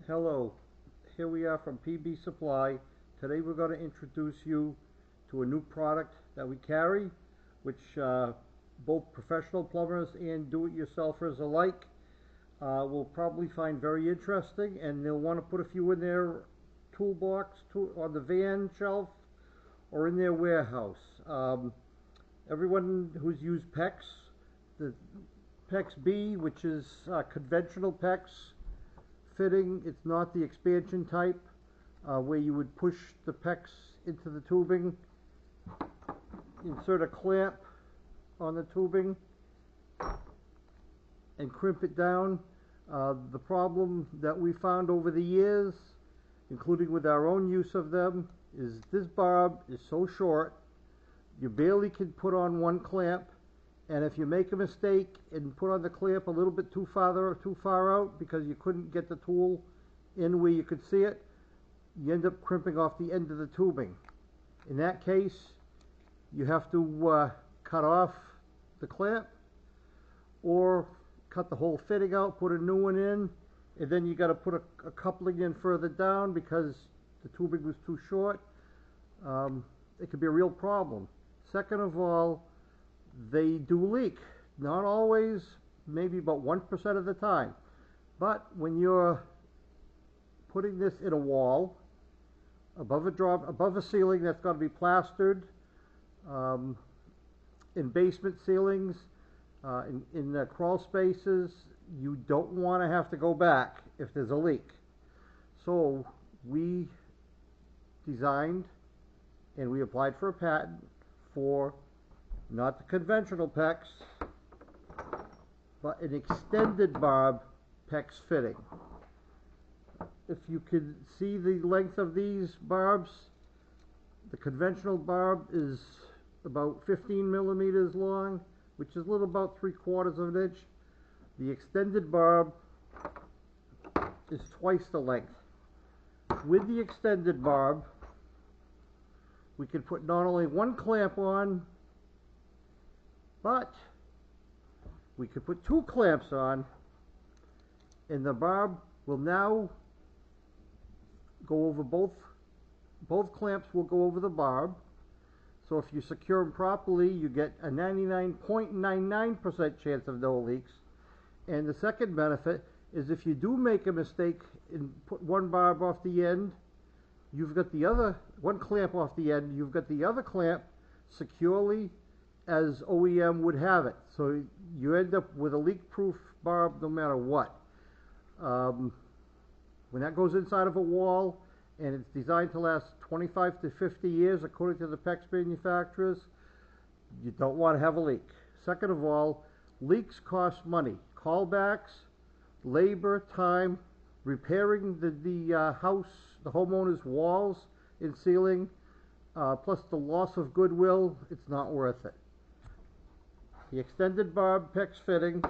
Hello, here we are from PB Supply. Today we're going to introduce you to a new product that we carry, which both professional plumbers and do-it-yourselfers alike will probably find very interesting, and they'll want to put a few in their toolbox on the van shelf or in their warehouse. Everyone who's used PEX, the PEX B, which is conventional PEX fitting, it's not the expansion type where you would push the PEX into the tubing, insert a clamp on the tubing and crimp it down. The problem that we found over the years, including with our own use of them, is this barb is so short you barely can put on one clamp, and if you make a mistake and put on the clamp a little bit too far out because you couldn't get the tool in where you could see it, you end up crimping off the end of the tubing. In that case, you have to cut off the clamp or cut the whole fitting out, put a new one in, and then you got to put a coupling in further down because the tubing was too short. It could be a real problem. Second of all, they do leak. Not always, maybe about 1% of the time. But when you're putting this in a wall, above a ceiling that's got to be plastered, in basement ceilings, in crawl spaces, you don't want to have to go back if there's a leak. So we designed and we applied for a patent for not the conventional PEX, but an extended barb PEX fitting. If you can see the length of these barbs, the conventional barb is about 15 millimeters long, which is a little about 3/4 of an inch. The extended barb is twice the length. With the extended barb, we can put not only one clamp on, but we could put two clamps on, and the barb will now go over both clamps will go over the barb. So if you secure them properly, you get a 99.99% chance of no leaks. And the second benefit is if you do make a mistake and put one barb off the end, you've got the other one clamp off the end, you've got the other clamp securely as OEM would have it. So you end up with a leak-proof barb no matter what. When that goes inside of a wall and it's designed to last 25 to 50 years according to the PEX manufacturers, you don't want to have a leak. Second of all, leaks cost money. Callbacks, labor, time, repairing the homeowner's walls and ceiling, plus the loss of goodwill, it's not worth it. The extended barb PEX fitting,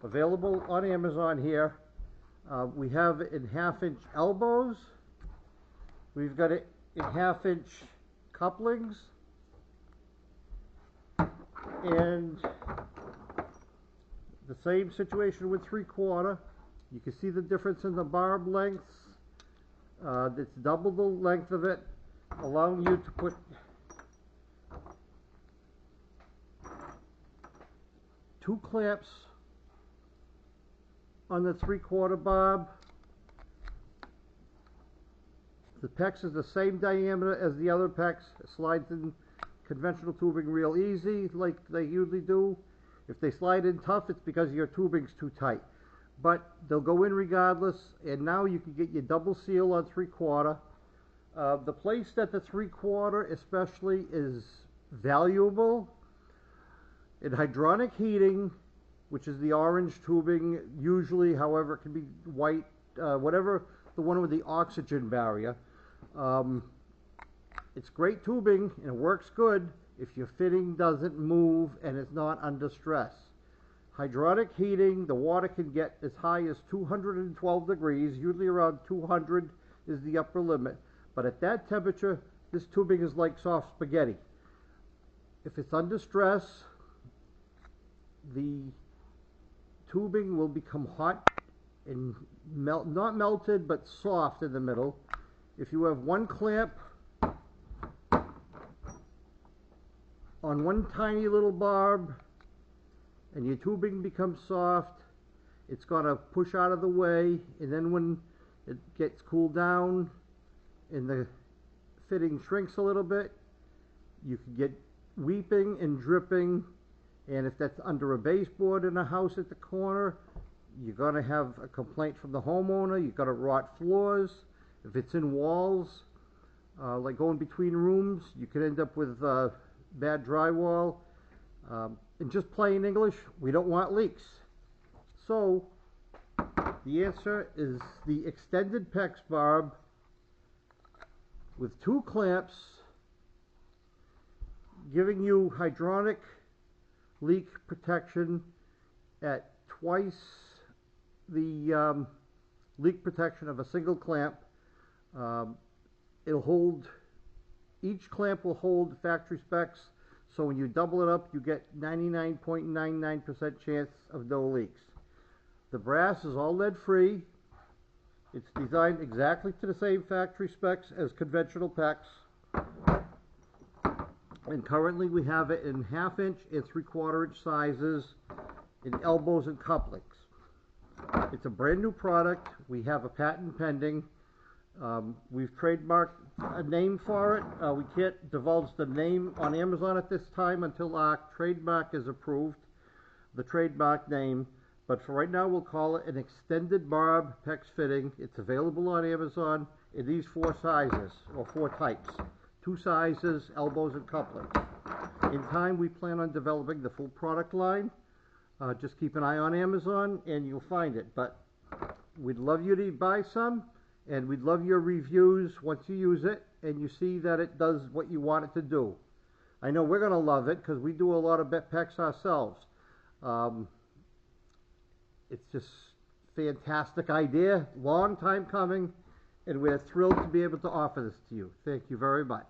available on Amazon here. We have it in 1/2-inch elbows. We've got it in 1/2-inch couplings. And the same situation with 3/4. You can see the difference in the barb lengths. It's double the length of it, allowing you to put two clamps on the 3/4 barb. The PEX is the same diameter as the other PEX. It slides in conventional tubing real easy, like they usually do. If they slide in tough, it's because your tubing's too tight. But they'll go in regardless, and now you can get your double seal on 3/4. The place that the 3/4 especially is valuable in hydronic heating, which is the orange tubing usually, however it can be white, whatever, the one with the oxygen barrier. It's great tubing and it works good if your fitting doesn't move and it's not under stress. Hydronic heating, the water can get as high as 212 degrees, usually around 200 is the upper limit. But at that temperature, this tubing is like soft spaghetti. If it's under stress, the tubing will become hot and not melted but soft in the middle. If you have one clamp on one tiny little barb and your tubing becomes soft, it's going to push out of the way, and then when it gets cooled down and the fitting shrinks a little bit, you can get weeping and dripping. And if that's under a baseboard in a house at the corner, you're going to have a complaint from the homeowner. You've got to rot floors. If it's in walls, like going between rooms, you could end up with bad drywall. In just plain English, we don't want leaks. So the answer is the extended PEX barb with 2 clamps, giving you hydronic leak protection at twice the leak protection of a single clamp. It'll hold, each clamp will hold factory specs, so when you double it up, you get 99.99% chance of no leaks. The brass is all lead free. It's designed exactly to the same factory specs as conventional PEX. And currently we have it in 1/2 inch and 3/4 inch sizes in elbows and couplings. It's a brand new product. We have a patent pending. We've trademarked a name for it. We can't divulge the name on Amazon at this time until our trademark is approved, the trademark name. But for right now, we'll call it an extended barb PEX fitting. It's available on Amazon in these 4 sizes, or 4 types. 2 sizes, elbows and couplings. In time, we plan on developing the full product line. Just keep an eye on Amazon and you'll find it. But we'd love you to buy some, and we'd love your reviews once you use it and you see that it does what you want it to do. I know we're going to love it because we do a lot of PEX ourselves. It's just fantastic idea, long time coming, and we're thrilled to be able to offer this to you. Thank you very much.